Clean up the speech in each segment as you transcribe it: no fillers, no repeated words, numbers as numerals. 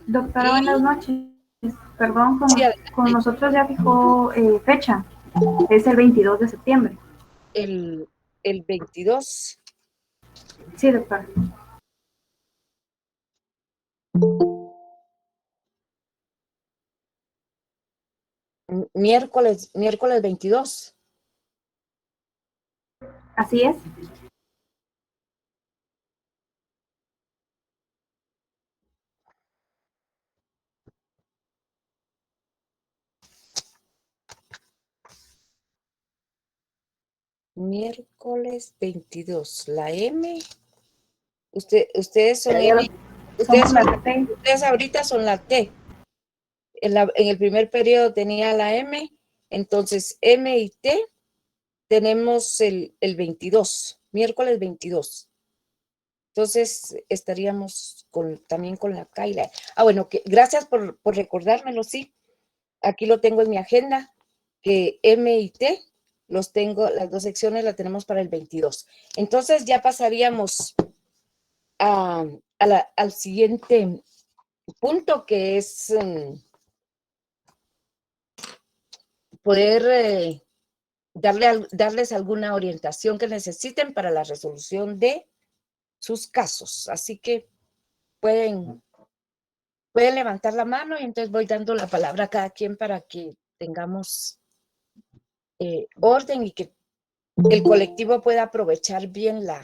Doctora, buenas Y noches. Perdón, sí, con adelante, nosotros ya fijó fecha. Es el 22 de septiembre. el, el 22, Sí, doctora. miércoles 22. Así es. Miércoles 22. La M. Ustedes son Ya M. somos la T. Ustedes ahorita son la T. En el primer periodo tenía la M. Entonces, M y T tenemos el 22. Miércoles 22. Entonces, estaríamos también con la K y la E. Bueno, gracias por recordármelo, sí. Aquí lo tengo en mi agenda, que M y T los tengo, las dos secciones las tenemos para el 22. Entonces ya pasaríamos al siguiente punto, que es poder darles alguna orientación que necesiten para la resolución de sus casos. Así que pueden levantar la mano y entonces voy dando la palabra a cada quien para que tengamos orden y que el colectivo pueda aprovechar bien la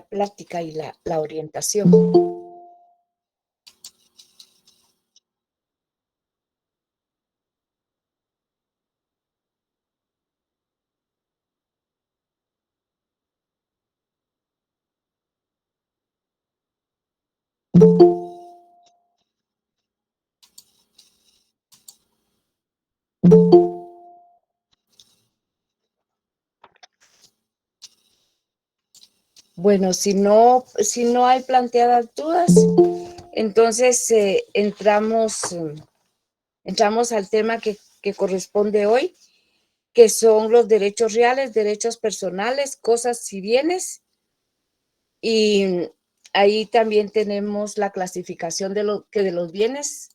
plática y la orientación. Bueno, si no hay planteadas dudas, entonces entramos al tema que corresponde hoy, que son los derechos reales, derechos personales, cosas y bienes. Y ahí también tenemos la clasificación de los bienes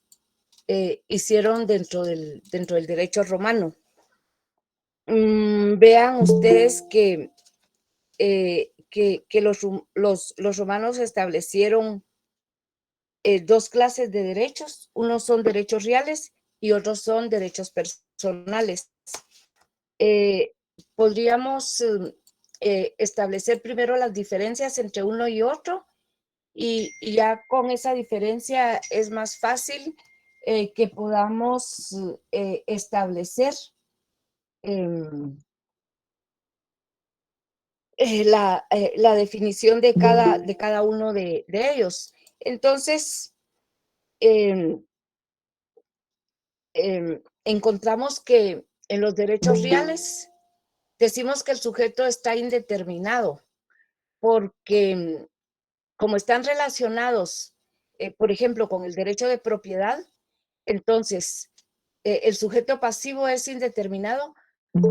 hicieron dentro del derecho romano. Vean ustedes que los romanos establecieron dos clases de derechos. Unos son derechos reales y otros son derechos personales. Podríamos establecer primero las diferencias entre uno y otro, y ya con esa diferencia es más fácil que podamos establecer la definición de cada uno de ellos. Entonces, eh, encontramos que en los derechos reales decimos que el sujeto está indeterminado porque como están relacionados, por ejemplo, con el derecho de propiedad, entonces el sujeto pasivo es indeterminado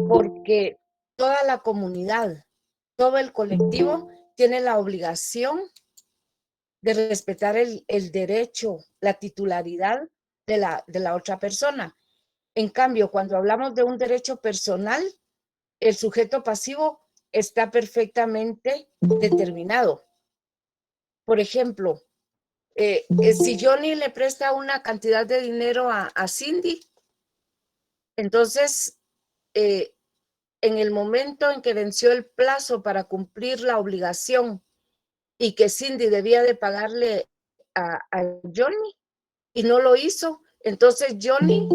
porque toda la comunidad, todo el colectivo tiene la obligación de respetar el derecho, la titularidad de la otra persona. En cambio, cuando hablamos de un derecho personal, el sujeto pasivo está perfectamente determinado. Por ejemplo, si Johnny le presta una cantidad de dinero a Cindy, entonces en el momento en que venció el plazo para cumplir la obligación y que Cindy debía de pagarle a Johnny y no lo hizo, entonces Johnny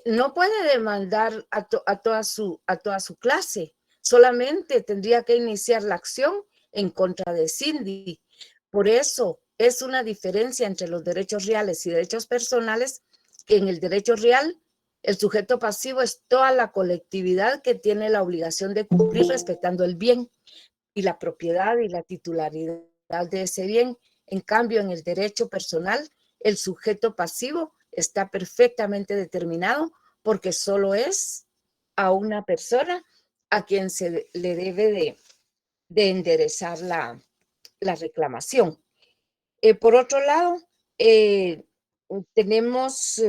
no puede demandar a toda su clase, solamente tendría que iniciar la acción en contra de Cindy. Por eso es una diferencia entre los derechos reales y derechos personales, que en el derecho real el sujeto pasivo es toda la colectividad que tiene la obligación de cumplir respetando el bien y la propiedad y la titularidad de ese bien. En cambio, en el derecho personal, el sujeto pasivo está perfectamente determinado porque solo es a una persona a quien se le debe de enderezar la reclamación. Por otro lado, tenemos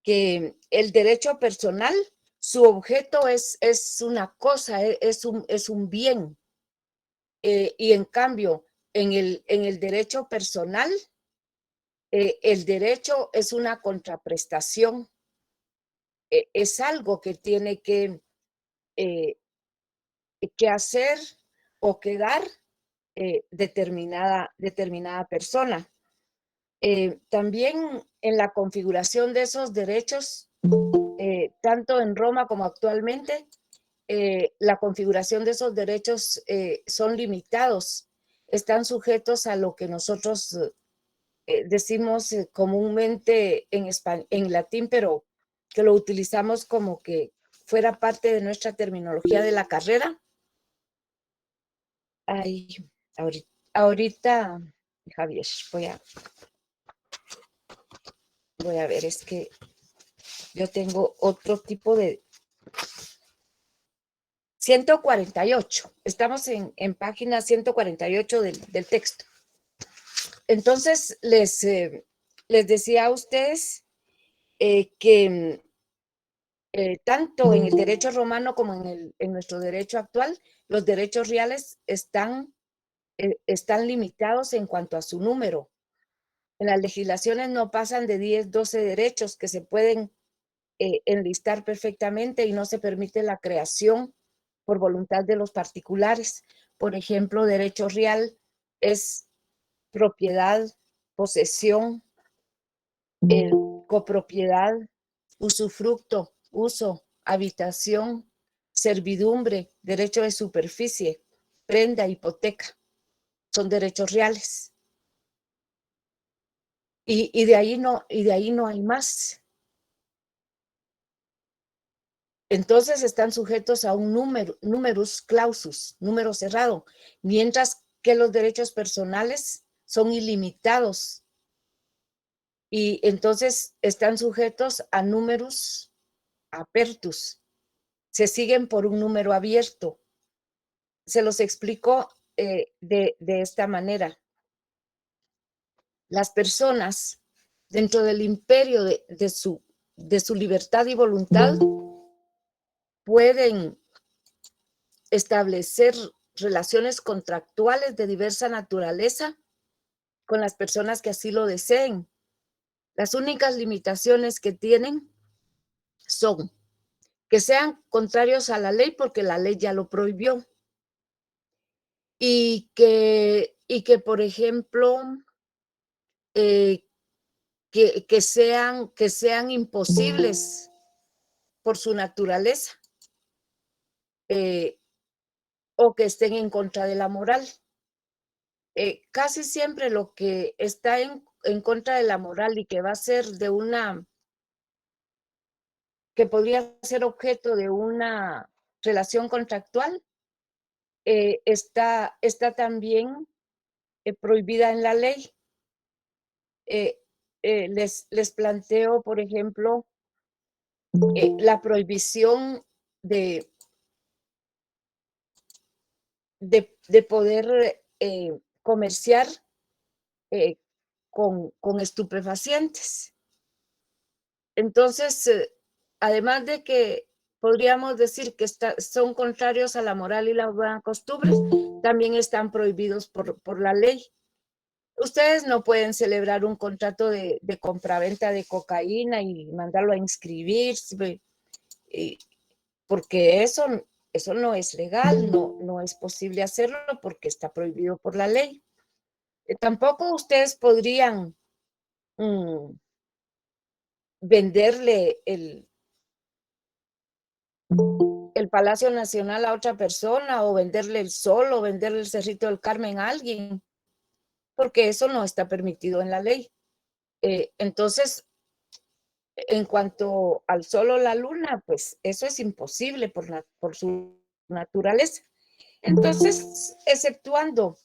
que el derecho personal, su objeto es una cosa, es un bien. Y en cambio, en el derecho personal, el derecho es una contraprestación, es algo que tiene eh, que hacer o que dar determinada persona. También en la configuración de esos derechos, tanto en Roma como actualmente, la configuración de esos derechos son limitados, están sujetos a lo que nosotros decimos comúnmente en latín, pero que lo utilizamos como que fuera parte de nuestra terminología de la carrera. Ay, ahorita, Javier, voy a ver, es que yo tengo otro tipo de 148. Estamos en página 148 del texto. Entonces, les decía a ustedes que tanto en el derecho romano como en nuestro derecho actual, los derechos reales están limitados en cuanto a su número. En las legislaciones no pasan de 10, 12 derechos que se pueden enlistar perfectamente y no se permite la creación por voluntad de los particulares. Por ejemplo, derecho real es propiedad, posesión, copropiedad, usufructo, uso, habitación, servidumbre, derecho de superficie, prenda, hipoteca. Son derechos reales. Y de ahí no hay más. Entonces están sujetos a un numerus clausus, número cerrado, mientras que los derechos personales son ilimitados y entonces están sujetos a numerus apertus, se siguen por un número abierto. Se los explico de esta manera. Las personas dentro del imperio de su libertad y voluntad pueden establecer relaciones contractuales de diversa naturaleza con las personas que así lo deseen. Las únicas limitaciones que tienen son que sean contrarios a la ley porque la ley ya lo prohibió y que por ejemplo, que sean imposibles por su naturaleza o que estén en contra de la moral. Casi siempre lo que está en contra de la moral y que va a ser que podría ser objeto de una relación contractual, está también prohibida en la ley. Les planteo, por ejemplo, la prohibición de poder comerciar con estupefacientes. Entonces, además de que podríamos decir que son contrarios a la moral y las buenas costumbres, también están prohibidos por la ley. Ustedes no pueden celebrar un contrato de compraventa de cocaína y mandarlo a inscribir, porque eso no es legal, no es posible hacerlo porque está prohibido por la ley. Tampoco ustedes podrían venderle el Palacio Nacional a otra persona o venderle el Sol o venderle el Cerrito del Carmen a alguien, porque eso no está permitido en la ley. Entonces, en cuanto al Sol o la Luna, pues eso es imposible por su naturaleza. Entonces, exceptuando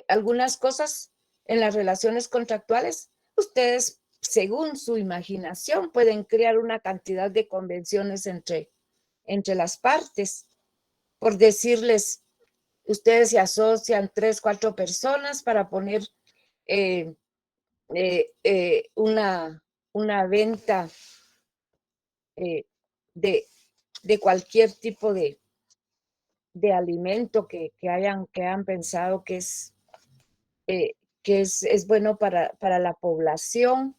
algunas cosas en las relaciones contractuales, ustedes según su imaginación, pueden crear una cantidad de convenciones entre las partes. Por decirles, ustedes se asocian 3, 4 personas para poner eh, una venta eh, de, de cualquier tipo de alimento que han pensado eh, que es bueno para la población,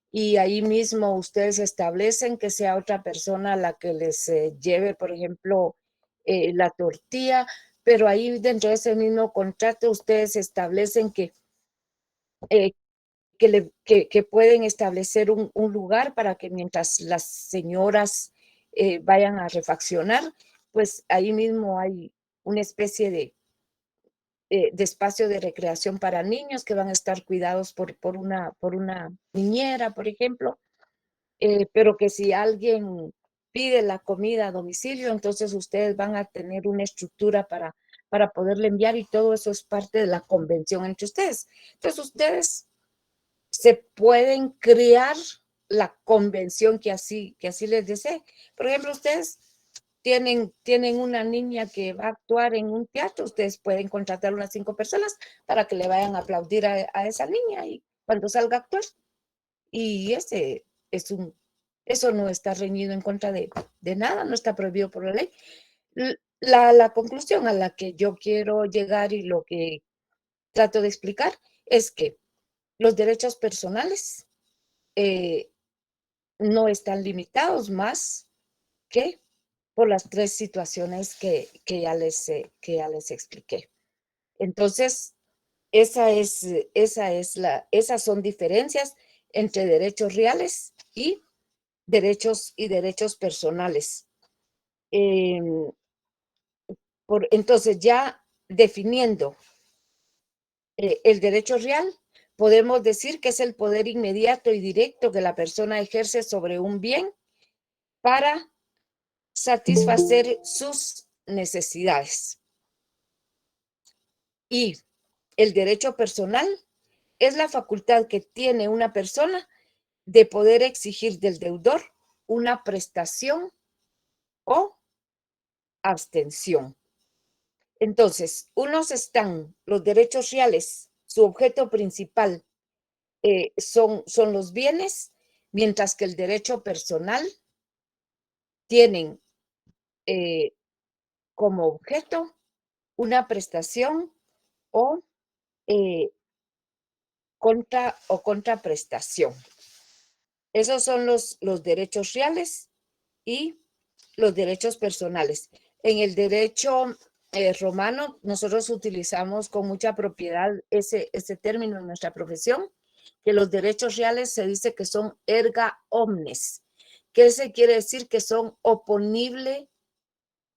y ahí mismo ustedes establecen que sea otra persona la que les lleve, por ejemplo, la tortilla, pero ahí dentro de ese mismo contrato ustedes establecen eh, que pueden establecer un lugar para que mientras las señoras vayan a refaccionar, pues ahí mismo hay una especie de espacio de recreación para niños que van a estar cuidados por una niñera, por ejemplo, pero que si alguien pide la comida a domicilio, entonces ustedes van a tener una estructura para poderle enviar, y todo eso es parte de la convención entre ustedes. Entonces ustedes se pueden crear la convención que así les desee. Por ejemplo, ustedes tienen una niña que va a actuar en un teatro, ustedes pueden contratar unas 5 personas para que le vayan a aplaudir a esa niña y cuando salga a actuar. Y ese es eso no está reñido en contra de nada, no está prohibido por la ley. La conclusión a la que yo quiero llegar y lo que trato de explicar es que los derechos personales eh, no están limitados más que por las 3 situaciones que ya les expliqué. Entonces, esas son diferencias entre derechos reales y derechos personales. Eh, entonces, ya definiendo el derecho real, podemos decir que es el poder inmediato y directo que la persona ejerce sobre un bien para satisfacer sus necesidades. Y el derecho personal es la facultad que tiene una persona de poder exigir del deudor una prestación o abstención. Entonces, unos están los derechos reales, su objeto principal son los bienes, mientras que el derecho personal tienen eh, como objeto una prestación o contraprestación. Esos son los derechos reales y los derechos personales. En el derecho romano, nosotros utilizamos con mucha propiedad ese término en nuestra profesión, que los derechos reales se dice que son erga omnes, que se quiere decir que son oponibles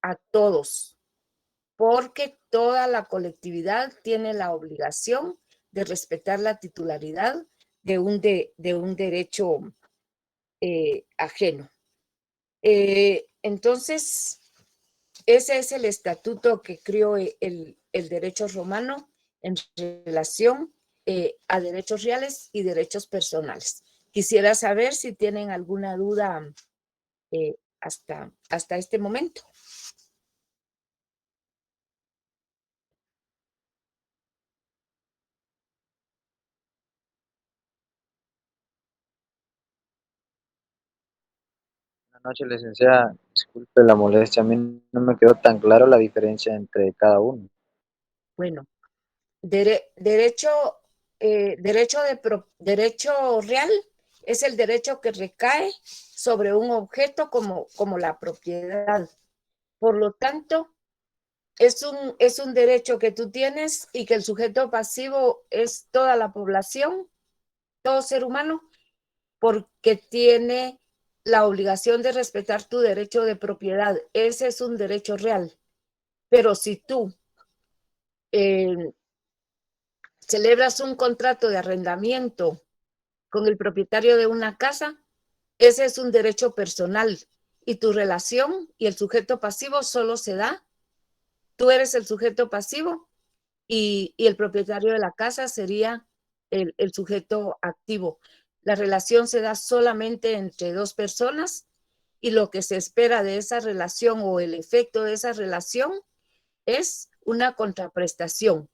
a todos, porque toda la colectividad tiene la obligación de respetar la titularidad de un derecho ajeno. Entonces, ese es el estatuto que creó el derecho romano en relación a derechos reales y derechos personales. Quisiera saber si tienen alguna duda hasta este momento. Buenas noches, licenciada. Disculpe la molestia, a mí no me quedó tan claro la diferencia entre cada uno. Bueno, derecho, derecho real es el derecho que recae sobre un objeto como la propiedad. Por lo tanto, es un derecho que tú tienes y que el sujeto pasivo es toda la población, todo ser humano, porque tiene la obligación de respetar tu derecho de propiedad. Ese es un derecho real. Pero si tú eh, celebras un contrato de arrendamiento con el propietario de una casa, ese es un derecho personal y tu relación y el sujeto pasivo solo se da, tú eres el sujeto pasivo y el propietario de la casa sería el sujeto activo. La relación se da solamente entre dos personas y lo que se espera de esa relación o el efecto de esa relación es una contraprestación.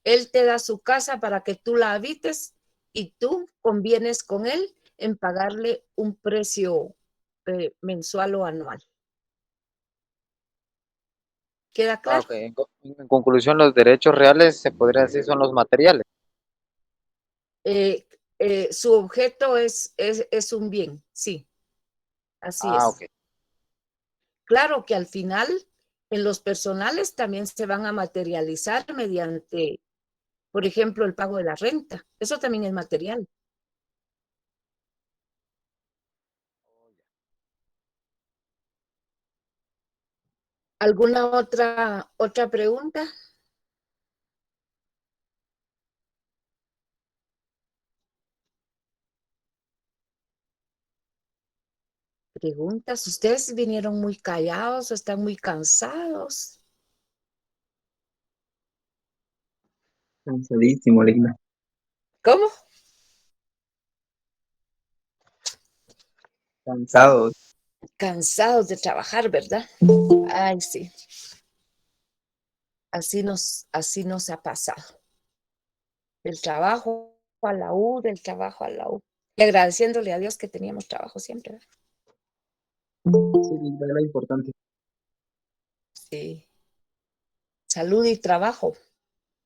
Él te da su casa para que tú la habites y tú convienes con él en pagarle un precio mensual o anual. ¿Queda claro? Ok, en conclusión, los derechos reales se podría decir son los materiales. Su objeto es un bien, sí, así Ah, es. ok. Claro que al final, en los personales también se van a materializar mediante, por ejemplo, el pago de la renta. Eso también es material. ¿Alguna otra pregunta? Preguntas. ¿Ustedes vinieron muy callados o están muy cansados? Cansadísimo, Linda. ¿Cómo? Cansado. Cansados de trabajar, ¿verdad? Ay, sí. Así nos ha pasado. Del trabajo a la U, del trabajo a la U. Y agradeciéndole a Dios que teníamos trabajo siempre, ¿verdad? Sí, Linda, era importante. Sí. Salud y trabajo.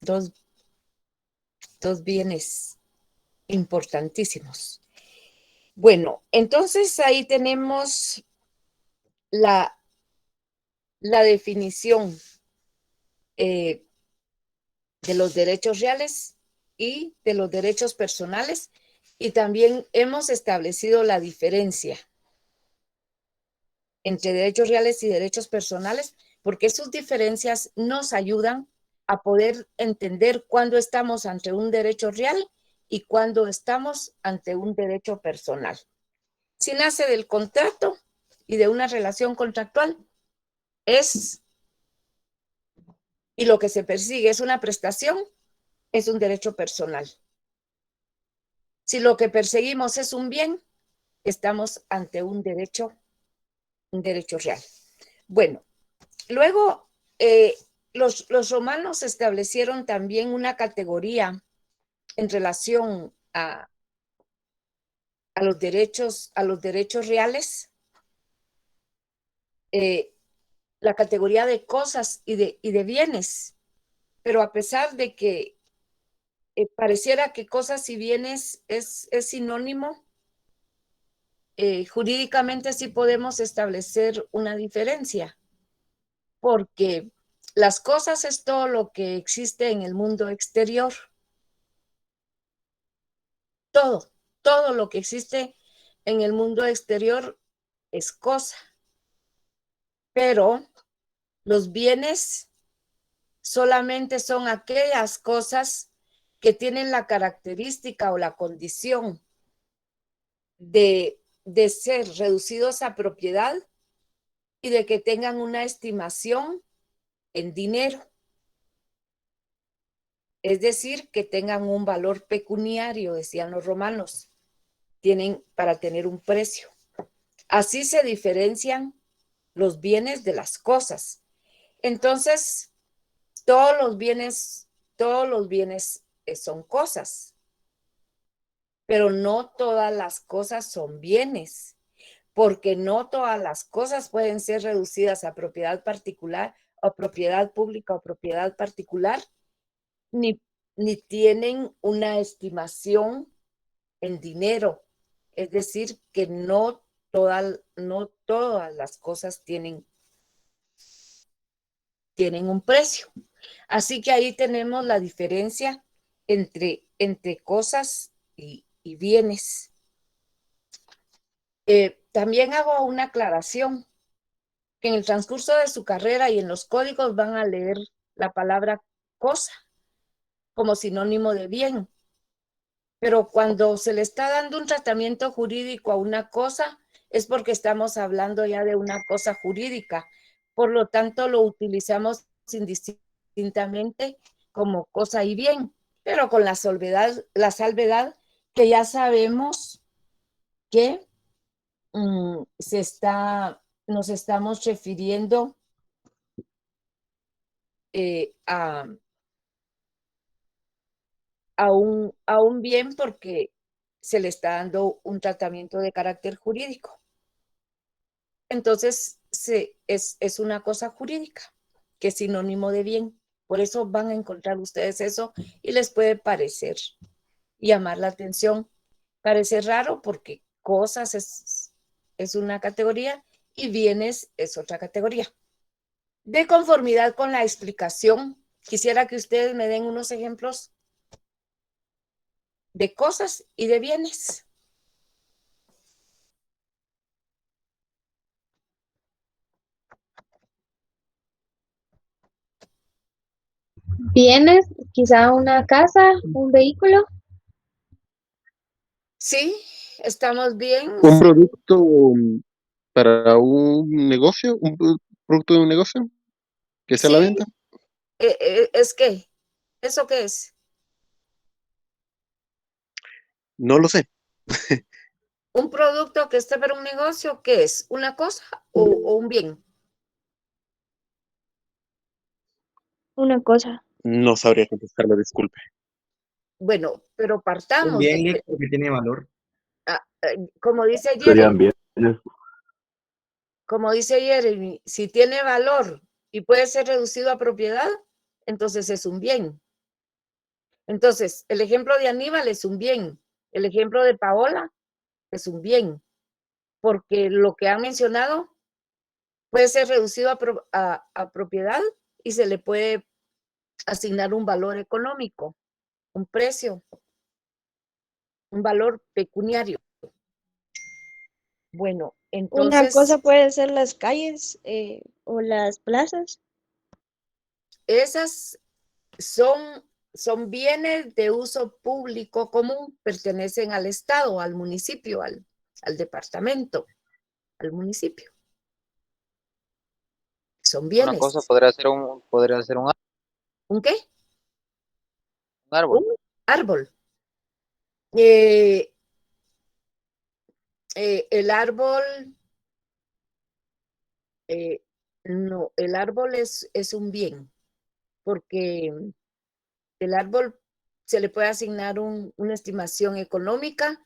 Dos bienes importantísimos. Bueno, entonces ahí tenemos la definición de los derechos reales y de los derechos personales, y también hemos establecido la diferencia entre derechos reales y derechos personales, porque sus diferencias nos ayudan a poder entender cuándo estamos ante un derecho real y cuándo estamos ante un derecho personal. Si nace del contrato y de una relación contractual, y lo que se persigue es una prestación, es un derecho personal. Si lo que perseguimos es un bien, estamos ante un derecho real. Bueno, luego los romanos establecieron también una categoría en relación a los derechos reales, la categoría de cosas y de bienes, pero a pesar de que pareciera que cosas y bienes es sinónimo, jurídicamente sí podemos establecer una diferencia, porque las cosas es todo lo que existe en el mundo exterior. Todo lo que existe en el mundo exterior es cosa. Pero los bienes solamente son aquellas cosas que tienen la característica o la condición de ser reducidos a propiedad y de que tengan una estimación en dinero. Es decir, que tengan un valor pecuniario, decían los romanos, tienen para tener un precio. Así se diferencian los bienes de las cosas. Entonces, todos los bienes son cosas, pero no todas las cosas son bienes, porque no todas las cosas pueden ser reducidas a propiedad particular o propiedad pública o propiedad particular, ni tienen una estimación en dinero. Es decir, que no todas las cosas tienen un precio. Así que ahí tenemos la diferencia entre cosas y bienes. También hago una aclaración, que en el transcurso de su carrera y en los códigos van a leer la palabra cosa como sinónimo de bien. Pero cuando se le está dando un tratamiento jurídico a una cosa, es porque estamos hablando ya de una cosa jurídica. Por lo tanto, lo utilizamos indistintamente como cosa y bien, pero con la salvedad que ya sabemos que nos estamos refiriendo a un bien porque se le está dando un tratamiento de carácter jurídico. Entonces, es una cosa jurídica, que es sinónimo de bien. Por eso van a encontrar ustedes eso y les puede parecer llamar la atención. Parece raro porque cosas es una categoría y bienes es otra categoría. De conformidad con la explicación, quisiera que ustedes me den unos ejemplos de cosas y de bienes. Bienes, quizá una casa, un vehículo. Sí, estamos bien. Un producto para un negocio, producto de un negocio que sea a la Sí, venta. es que, ¿eso qué es? No lo sé. Un producto que esté para un negocio, ¿qué es? ¿Una cosa o un bien? Una cosa. No sabría contestarlo, disculpe. Bueno, pero Un partamos de bien que, porque tiene valor. como dice Serían Jeremy, bienes. si tiene valor y puede ser reducido a propiedad, entonces es un bien. Entonces, el ejemplo de Aníbal es un bien. El ejemplo de Paola es un bien, porque lo que han mencionado puede ser reducido a propiedad y se le puede asignar un valor económico, un precio, un valor pecuniario. Bueno, Una cosa entonces, puede ser las calles o las plazas. esas son bienes de uso público común, pertenecen al Estado, al municipio, al departamento, al municipio. Son Una cosa bienes. podría ser un ¿Un qué? árbol. Un árbol. Eh, el árbol, no, el árbol es un bien, porque el árbol se le puede asignar una estimación económica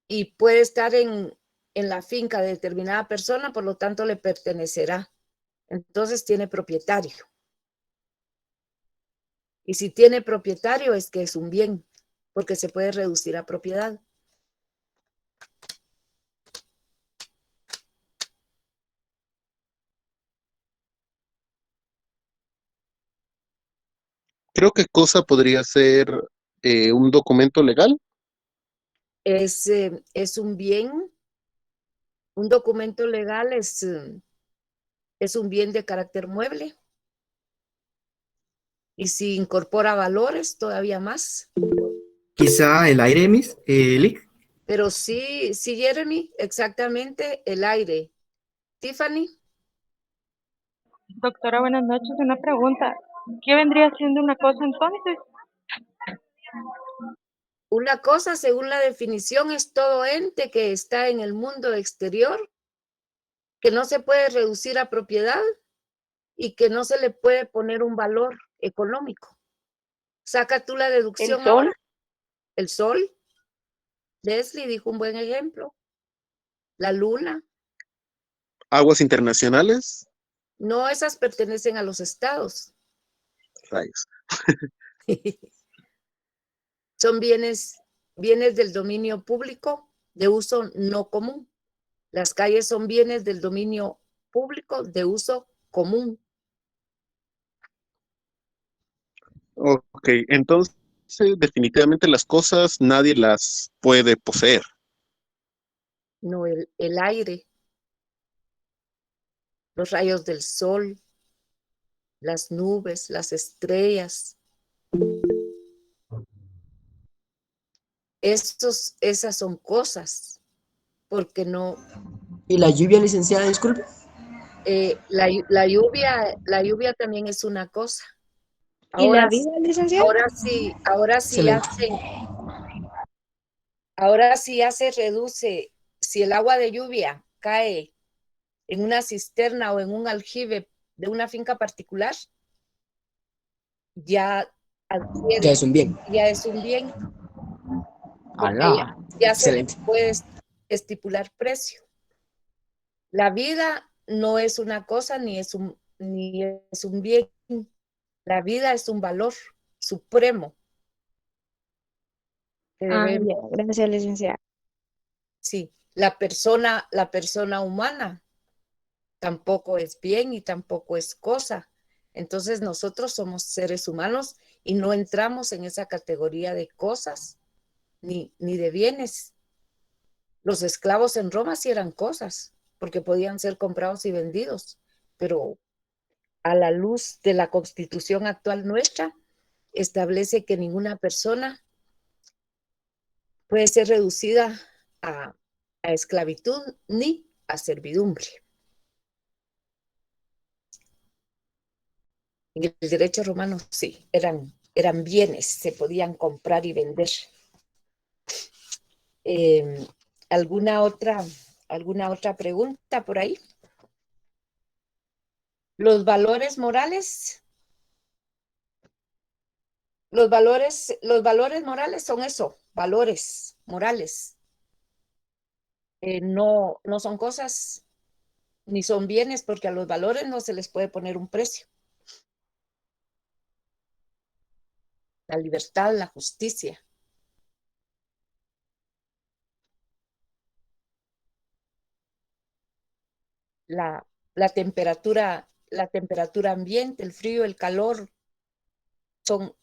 y puede estar en la finca de determinada persona, por lo tanto le pertenecerá. Entonces tiene propietario. Y si tiene propietario es que es un bien, porque se puede reducir a propiedad. Creo que cosa podría ser un documento legal. Es un bien, un documento legal es un bien de carácter mueble. Y si incorpora valores, todavía más. Quizá el aire, Miss, Lick. Pero sí, Jeremy, exactamente el aire. Tiffany, Doctora, buenas noches. Una pregunta. ¿Qué vendría siendo una cosa entonces? una cosa, según la definición, es todo ente que está en el mundo exterior, que no se puede reducir a propiedad y que no se le puede poner un valor económico. Saca tú la deducción ahora. El sol. Leslie dijo un buen ejemplo. La luna. Aguas internacionales. No, esas pertenecen a los estados. Rayos. Son bienes del dominio público de uso no común. Las calles son bienes del dominio público de uso común. Ok, entonces definitivamente las cosas nadie las puede poseer. No, el aire, los rayos del sol, las nubes, las estrellas. Esas son cosas, porque no. ¿Y la lluvia, licenciada, disculpe? La lluvia también es una cosa. ¿Y la Ahora, vida, licenciada? ahora sí Excelente. ya se reduce si el agua de lluvia cae en una cisterna o en un aljibe de una finca particular, ya adquiere, Ya es un bien. ya es un bien, porque Alá. ya se le Excelente. puede estipular precio. La vida no es una cosa ni es un bien. La vida es un valor supremo que Ah, debemos, ya, gracias, licenciada. sí, la persona humana tampoco es bien y tampoco es cosa. Entonces nosotros somos seres humanos y no entramos en esa categoría de cosas ni de bienes. Los esclavos en Roma sí eran cosas, porque podían ser comprados y vendidos, pero a la luz de la Constitución actual nuestra, establece que ninguna persona puede ser reducida a, esclavitud ni a servidumbre. En el derecho romano sí, eran bienes, se podían comprar y vender. ¿Alguna otra pregunta por ahí? Los valores morales. Los valores morales son eso, valores morales. No son cosas ni son bienes, porque a los valores no se les puede poner un precio. La libertad, la justicia. La temperatura ambiente, el frío, el calor,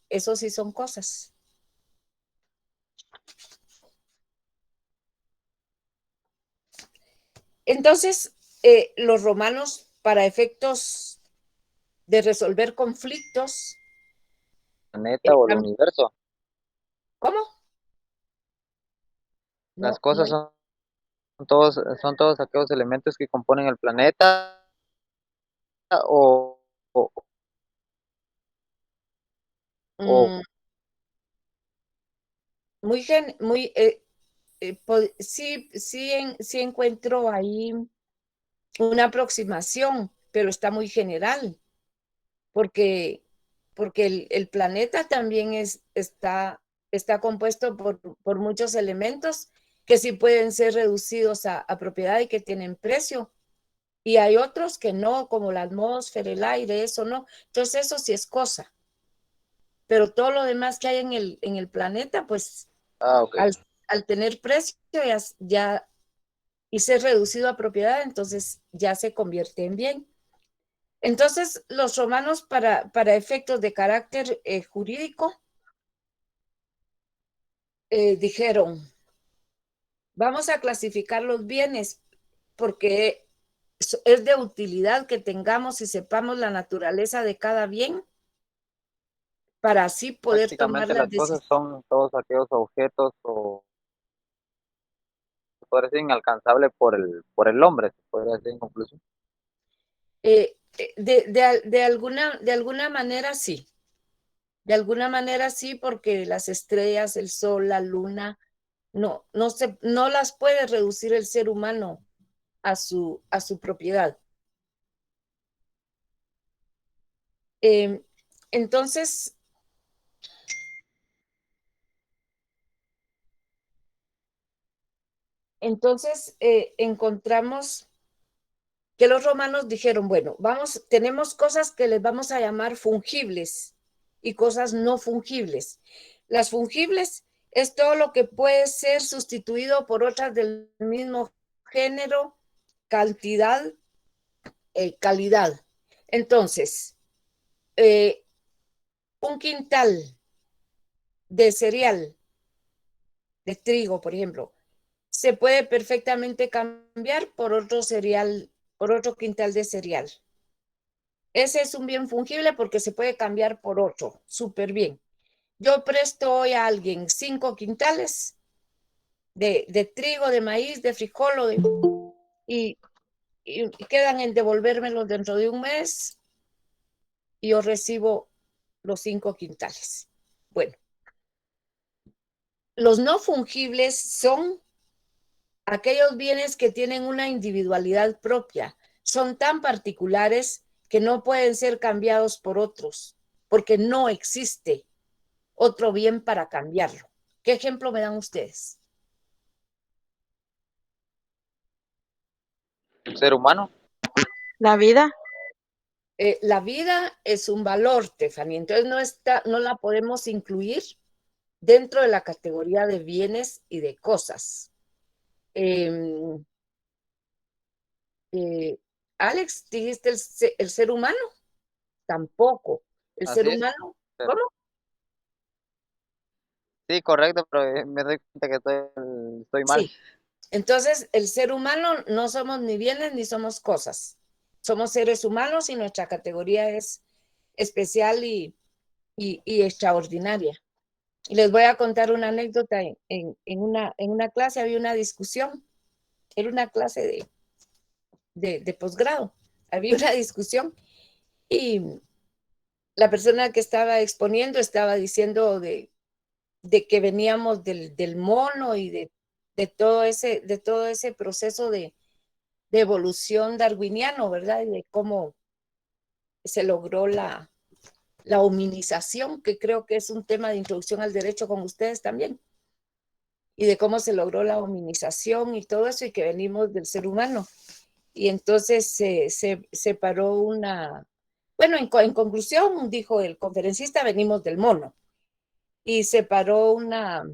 eso sí son cosas. Entonces, los romanos, para efectos de resolver conflictos, Planeta o el universo. ¿cómo? Las No, cosas son todos aquellos elementos que componen el planeta o, o, o mm, sí encuentro ahí una aproximación, pero está muy general, porque el planeta también está compuesto por muchos elementos que sí pueden ser reducidos a propiedad y que tienen precio. Y hay otros que no, como la atmósfera, el aire, eso no. Entonces eso sí es cosa. Pero todo lo demás que hay en el planeta, pues ok. al tener precio ya y ser reducido a propiedad, entonces ya se convierte en bien. Entonces, los romanos, para efectos de carácter jurídico, dijeron, vamos a clasificar los bienes porque es de utilidad que tengamos y sepamos la naturaleza de cada bien para así poder tomar Prácticamente las las cosas decisiones. son todos aquellos objetos o podría ser inalcanzable por el hombre, se podría decir en conclusión. De alguna manera sí. De alguna manera sí, porque las estrellas, el sol, la luna, no las puede reducir el ser humano a su propiedad. Eh, entonces, encontramos que los romanos dijeron, bueno, tenemos cosas que les vamos a llamar fungibles y cosas no fungibles. Las fungibles es todo lo que puede ser sustituido por otras del mismo género, cantidad, calidad. Entonces, un quintal de cereal, de trigo, por ejemplo, se puede perfectamente cambiar por otro cereal, por otro quintal de cereal. Ese es un bien fungible porque se puede cambiar por otro, súper bien. Yo presto hoy a alguien 5 quintales de trigo, de maíz, de frijol, y quedan en devolvérmelos dentro de un mes y yo recibo los 5 quintales. Bueno, los no fungibles son aquellos bienes que tienen una individualidad propia son tan particulares que no pueden ser cambiados por otros, porque no existe otro bien para cambiarlo. ¿Qué ejemplo me dan ustedes? El ser humano. La vida. La vida es un valor, Tiffany, entonces no la podemos incluir dentro de la categoría de bienes y de cosas. Alex, ¿dijiste el ser humano? Tampoco. El Así ser es. humano, Pero- ¿cómo? Sí, correcto, pero me doy cuenta que estoy mal. Sí. Entonces, el ser humano no somos ni bienes ni somos cosas. Somos seres humanos y nuestra categoría es especial y extraordinaria. Y les voy a contar una anécdota. En una clase había una discusión. Era una clase de posgrado. Había una discusión y la persona que estaba exponiendo estaba diciendo de que veníamos del mono y de todo ese proceso de evolución darwiniano, ¿verdad? Y de cómo se logró la hominización, que creo que es un tema de introducción al derecho con ustedes también, y de cómo se logró la hominización y todo eso, y que venimos del ser humano. Y entonces se paró bueno, en conclusión, dijo el conferencista, venimos del mono. Y se paró una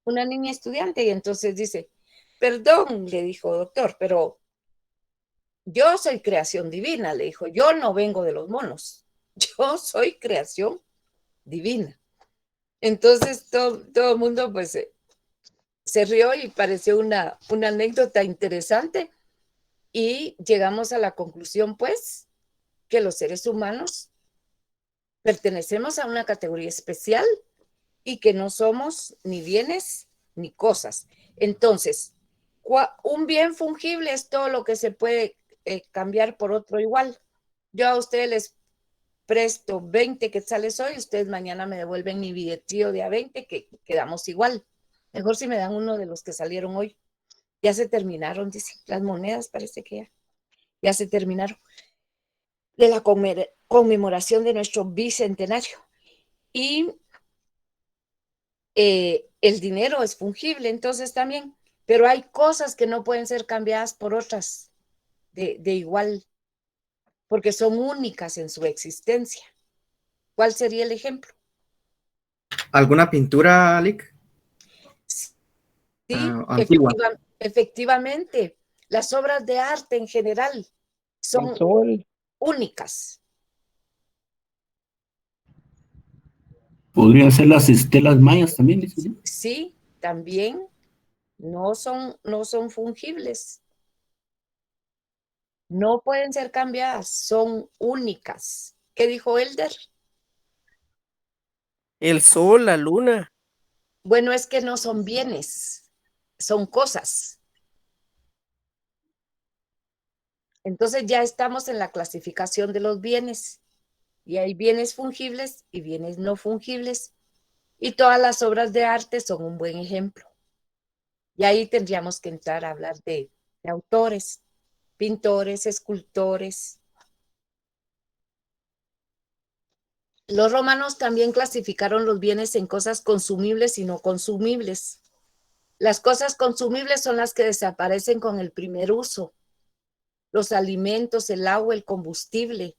niña estudiante y entonces dice, perdón, le dijo, doctor, pero yo soy creación divina, le dijo, yo no vengo de los monos, yo soy creación divina. Entonces todo el mundo pues se rió y pareció una anécdota interesante y llegamos a la conclusión pues que los seres humanos pertenecemos a una categoría especial y que no somos ni bienes ni cosas. Entonces, un bien fungible es todo lo que se puede cambiar por otro igual. Yo a ustedes les presto 20 quetzales hoy, ustedes mañana me devuelven mi billetillo de a 20 que quedamos igual. Mejor si me dan uno de los que salieron hoy. Ya se terminaron, dice, las monedas parece que ya se terminaron. De la conmemoración de nuestro bicentenario. Y el dinero es fungible, entonces también, pero hay cosas que no pueden ser cambiadas por otras de igual, porque son únicas en su existencia. ¿Cuál sería el ejemplo? ¿Alguna pintura, Lick? Sí, Antigua. efectivamente, las obras de arte en general son únicas. Podrían ser las estelas mayas también, dice. Sí, también no son fungibles. No pueden ser cambiadas, son únicas. ¿Qué dijo Elder? El sol, la luna. Bueno, es que no son bienes, son cosas. Entonces ya estamos en la clasificación de los bienes. Y hay bienes fungibles y bienes no fungibles. Y todas las obras de arte son un buen ejemplo. Y ahí tendríamos que entrar a hablar de autores, pintores, escultores. Los romanos también clasificaron los bienes en cosas consumibles y no consumibles. Las cosas consumibles son las que desaparecen con el primer uso. Los alimentos, el agua, el combustible,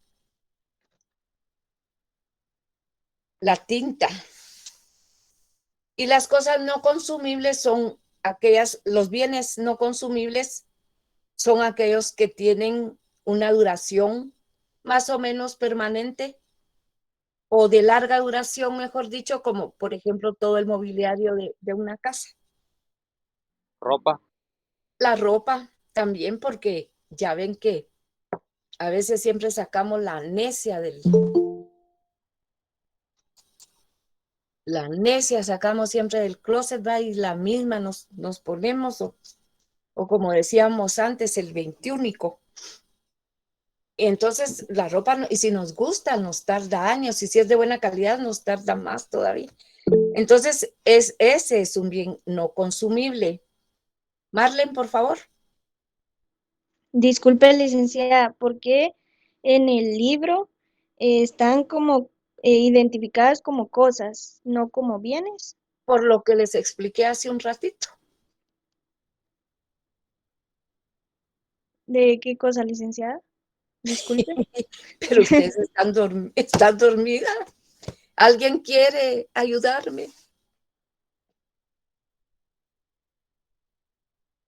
la tinta. Y las cosas no consumibles son los bienes no consumibles son aquellos que tienen una duración más o menos permanente o de larga duración, mejor dicho, como por ejemplo todo el mobiliario de una casa. Ropa. La ropa también, porque ya ven que a veces siempre sacamos la necia sacamos siempre del closet, ¿va? Y la misma nos ponemos, o como decíamos antes, el 21. Entonces, la ropa, y si nos gusta, nos tarda años, y si es de buena calidad, nos tarda más todavía. Entonces, ese es un bien no consumible. Marlen, por favor. Disculpe, licenciada, ¿por qué en el libro están como identificadas como cosas, no como bienes? Por lo que les expliqué hace un ratito. ¿De qué cosa, licenciada? Disculpe. Pero ustedes están dormidas. ¿Alguien quiere ayudarme?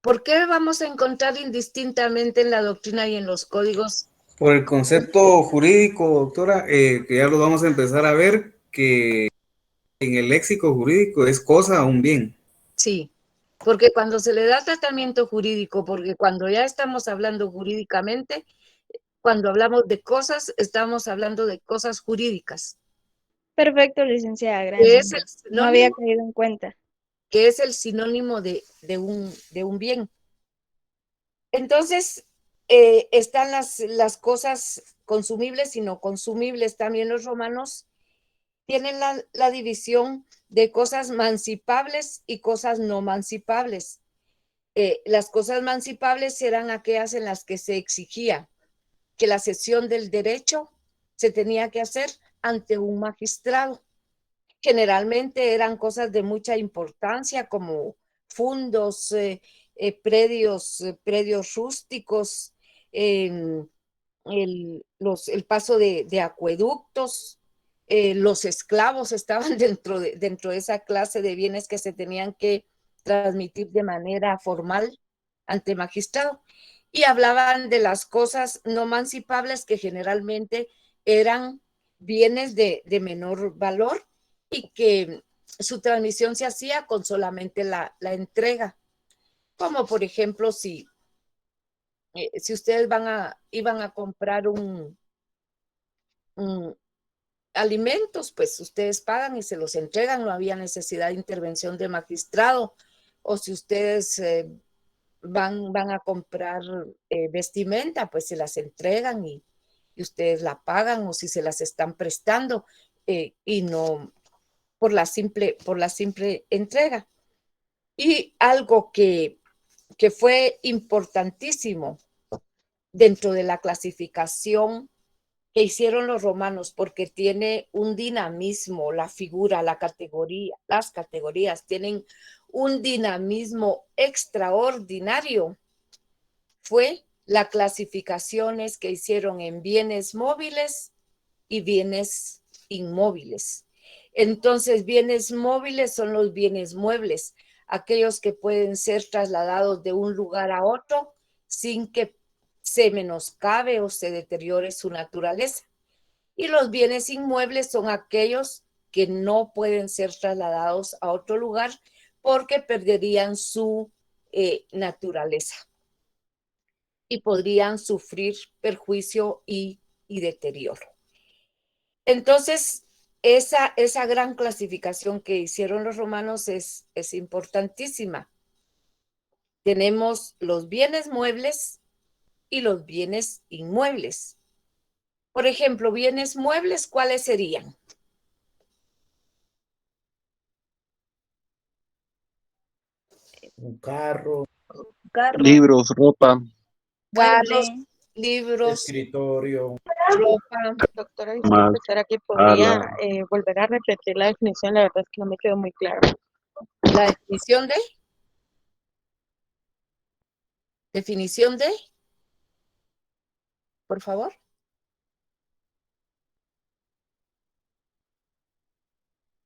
¿Por qué vamos a encontrar indistintamente en la doctrina y en los códigos? Por el concepto jurídico, doctora, que ya lo vamos a empezar a ver, que en el léxico jurídico es cosa o un bien. Sí, porque cuando se le da tratamiento jurídico, porque cuando ya estamos hablando jurídicamente, cuando hablamos de cosas, estamos hablando de cosas jurídicas. Perfecto, licenciada, Que es gracias. el No había sinónimo, caído en cuenta. que es el sinónimo de un bien. Entonces, están las cosas consumibles y no consumibles. También los romanos tienen la división de cosas mancipables y cosas no mancipables. Las cosas mancipables eran aquellas en las que se exigía que la cesión del derecho se tenía que hacer ante un magistrado. Generalmente eran cosas de mucha importancia como fundos, predios rústicos, el paso de acueductos, los esclavos estaban dentro de esa clase de bienes que se tenían que transmitir de manera formal ante magistrado. Y hablaban de las cosas no mancipables que generalmente eran bienes de menor valor y que su transmisión se hacía con solamente la entrega. Como por ejemplo, si ustedes iban a comprar un alimentos, pues ustedes pagan y se los entregan, no había necesidad de intervención de magistrado. O si ustedes van a comprar vestimenta, pues se las entregan y ustedes la pagan, o si se las están prestando y no por la simple entrega. Y algo que fue importantísimo dentro de la clasificación que hicieron los romanos, porque tiene un dinamismo, la figura, la categoría, las categorías tienen un dinamismo extraordinario, fue las clasificaciones que hicieron en bienes móviles y bienes inmóviles. Entonces, bienes móviles son los bienes muebles, aquellos que pueden ser trasladados de un lugar a otro sin que se menoscabe o se deteriore su naturaleza. Y los bienes inmuebles son aquellos que no pueden ser trasladados a otro lugar porque perderían su naturaleza y podrían sufrir perjuicio y deterioro. Entonces, esa gran clasificación que hicieron los romanos es importantísima. Tenemos los bienes muebles y los bienes inmuebles. Por ejemplo, bienes muebles, ¿cuáles serían? Un carro, Libros, ropa. Carros, libros, escritorio. ropa. Doctora, Más, disculpe, ¿será que ala. podría volver a repetir la definición? La verdad es que no me quedó muy claro. La definición de, por favor.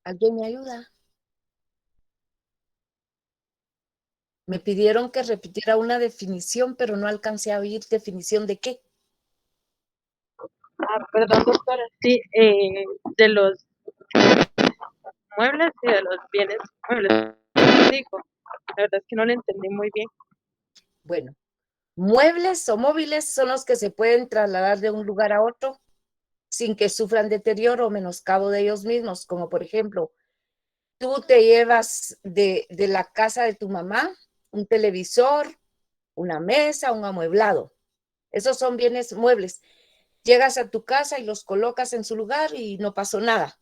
¿Alguien me ayuda? Me pidieron que repitiera una definición, pero no alcancé a oír definición de qué. Perdón, doctora. Sí, de los muebles y de los bienes muebles. Digo, la verdad es que no lo entendí muy bien. Bueno, muebles o móviles son los que se pueden trasladar de un lugar a otro sin que sufran deterioro o menoscabo de ellos mismos, como por ejemplo, tú te llevas de la casa de tu mamá un televisor, una mesa, un amueblado. Esos son bienes muebles. Llegas a tu casa y los colocas en su lugar y no pasó nada.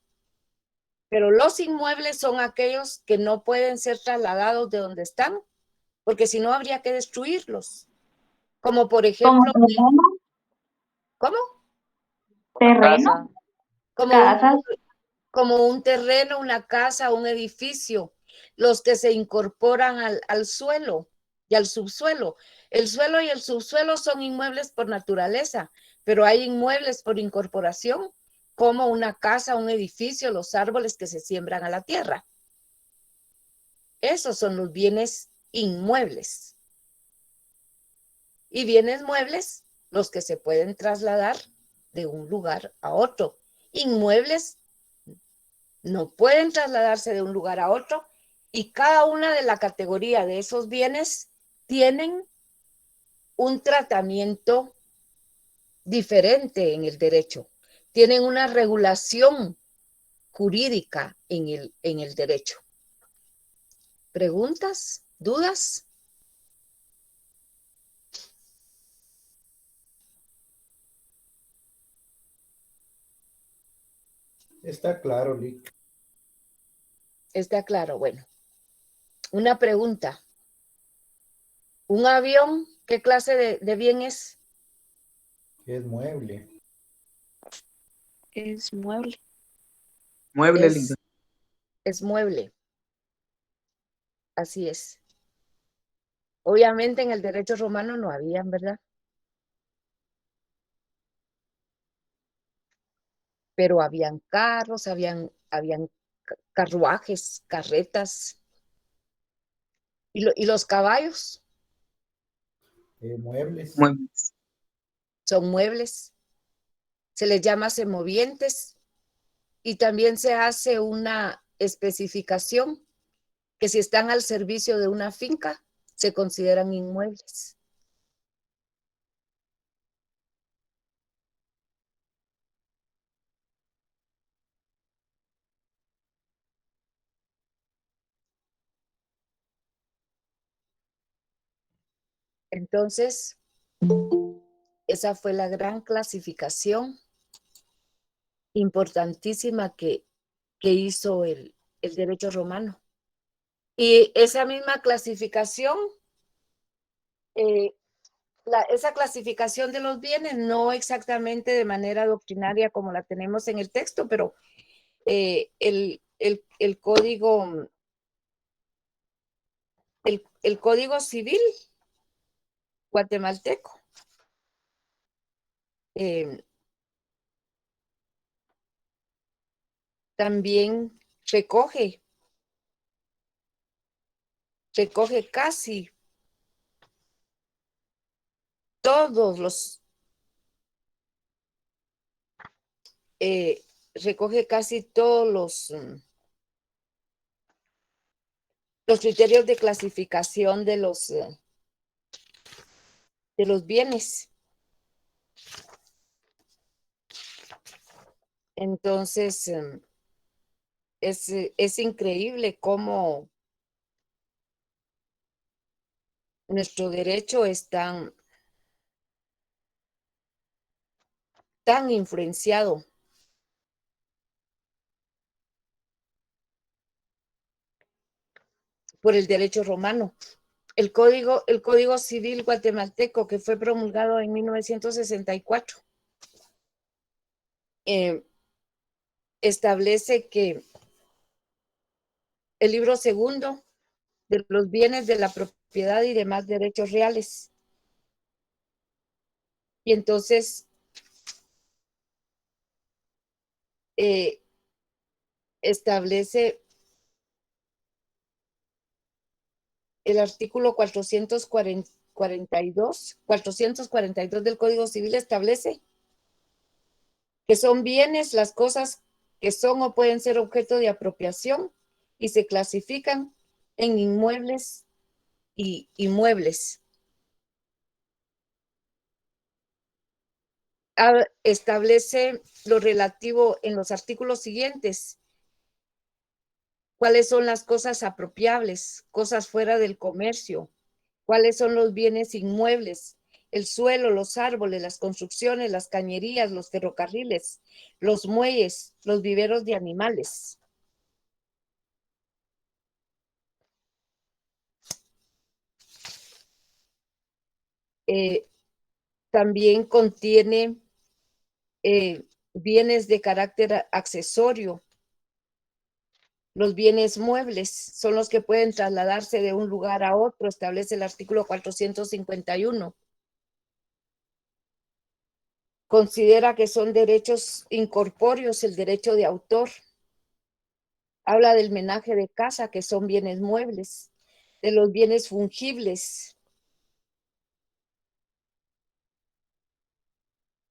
Pero los inmuebles son aquellos que no pueden ser trasladados de donde están porque si no habría que destruirlos. Como por Como ejemplo, terreno, ¿cómo? Una terreno, casa. casas. Como un terreno, una casa, un edificio, los que se incorporan al suelo y al subsuelo. El suelo y el subsuelo son inmuebles por naturaleza, pero hay inmuebles por incorporación, como una casa, un edificio, los árboles que se siembran a la tierra. Esos son los bienes inmuebles. Y bienes muebles, los que se pueden trasladar de un lugar a otro. Inmuebles no pueden trasladarse de un lugar a otro y cada una de la categoría de esos bienes tienen un tratamiento diferente en el derecho, tienen una regulación jurídica en el derecho. ¿Preguntas? ¿Dudas? Está claro, Lick. Está claro. Bueno, una pregunta. ¿Un avión qué clase de bien es? Es mueble. Es mueble. Mueble, Lick. Es mueble. Así es. Obviamente en el derecho romano no habían, ¿verdad? Pero habían carros, habían carruajes, carretas. ¿Y los caballos? Muebles. Muebles. Son muebles. Se les llama semovientes y también se hace una especificación que si están al servicio de una finca, se consideran inmuebles. Entonces, esa fue la gran clasificación importantísima que hizo el derecho romano. Y esa misma clasificación, esa clasificación de los bienes, no exactamente de manera doctrinaria como la tenemos en el texto, pero el código, el código civil guatemalteco también recoge casi todos los, recoge casi todos los criterios de clasificación de los bienes. Entonces, es increíble cómo nuestro derecho es tan influenciado por el derecho romano. El Código Civil guatemalteco, que fue promulgado en 1964, establece que el libro segundo de los bienes de la propiedad y demás derechos reales. Y entonces establece el artículo 442 del Código Civil establece que son bienes las cosas que son o pueden ser objeto de apropiación y se clasifican en inmuebles y inmuebles. Establece lo relativo en los artículos siguientes. ¿Cuáles son las cosas apropiables? Cosas fuera del comercio. ¿Cuáles son los bienes inmuebles? El suelo, los árboles, las construcciones, las cañerías, los ferrocarriles, los muelles, los viveros de animales. también contiene bienes de carácter accesorio. Los bienes muebles son los que pueden trasladarse de un lugar a otro, establece el artículo 451. Considera que son derechos incorpóreos el derecho de autor. Habla del menaje de casa, que son bienes muebles, de los bienes fungibles,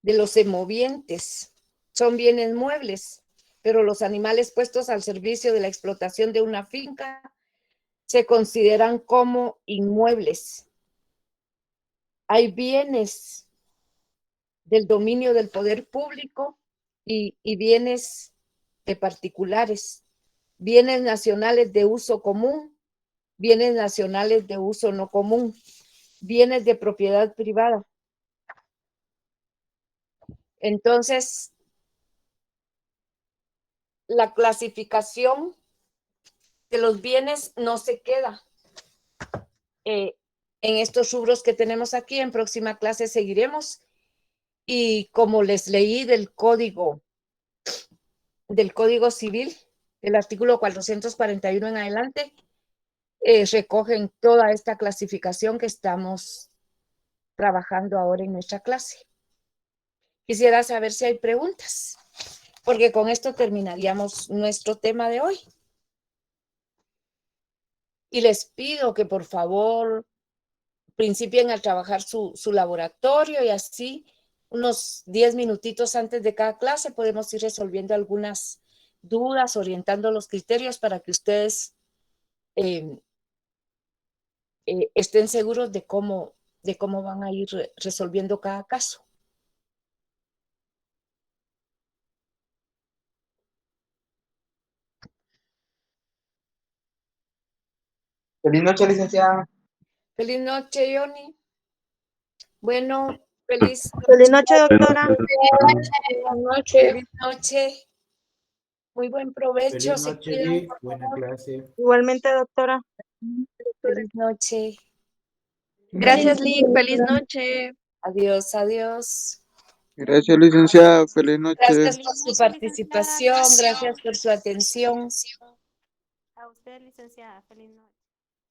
de los semovientes, son bienes muebles, pero los animales puestos al servicio de la explotación de una finca se consideran como inmuebles. Hay bienes del dominio del poder público y bienes de particulares, bienes nacionales de uso común, bienes nacionales de uso no común, bienes de propiedad privada. Entonces, la clasificación de los bienes no se queda en estos rubros que tenemos aquí. En próxima clase seguiremos. Y como les leí del Código Civil, el artículo 441 en adelante, recogen toda esta clasificación que estamos trabajando ahora en nuestra clase. Quisiera saber si hay preguntas, porque con esto terminaríamos nuestro tema de hoy. Y les pido que por favor principien a trabajar su laboratorio y así unos 10 minutitos antes de cada clase podemos ir resolviendo algunas dudas, orientando los criterios para que ustedes estén seguros de cómo van a ir resolviendo cada caso. Feliz noche, licenciada. Feliz noche, Johnny. Bueno, feliz noche, doctora. Buenas noches. Feliz noche. Muy buen provecho. Feliz Se noche, cuidan, Lick. por Buena favor. clase. Igualmente, doctora. Feliz noche. Gracias, Lick. Feliz noche. Adiós, adiós. Gracias, licenciada. Feliz noche. Gracias por su participación, gracias por su atención. A usted, licenciada. Feliz noche.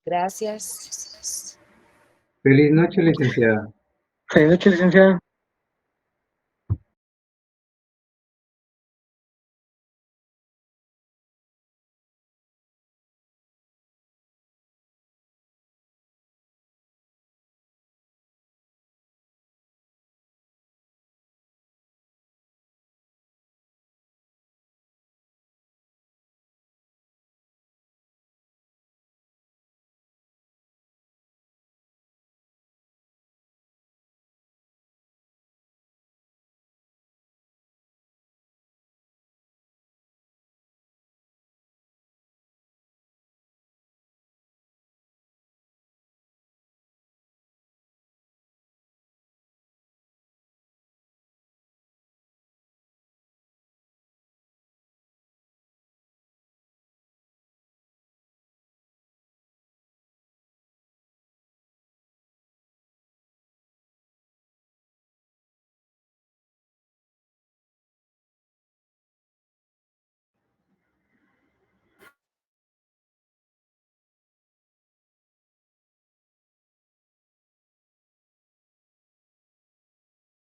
Gracias. Feliz noche, licenciada. Feliz noche, licenciada.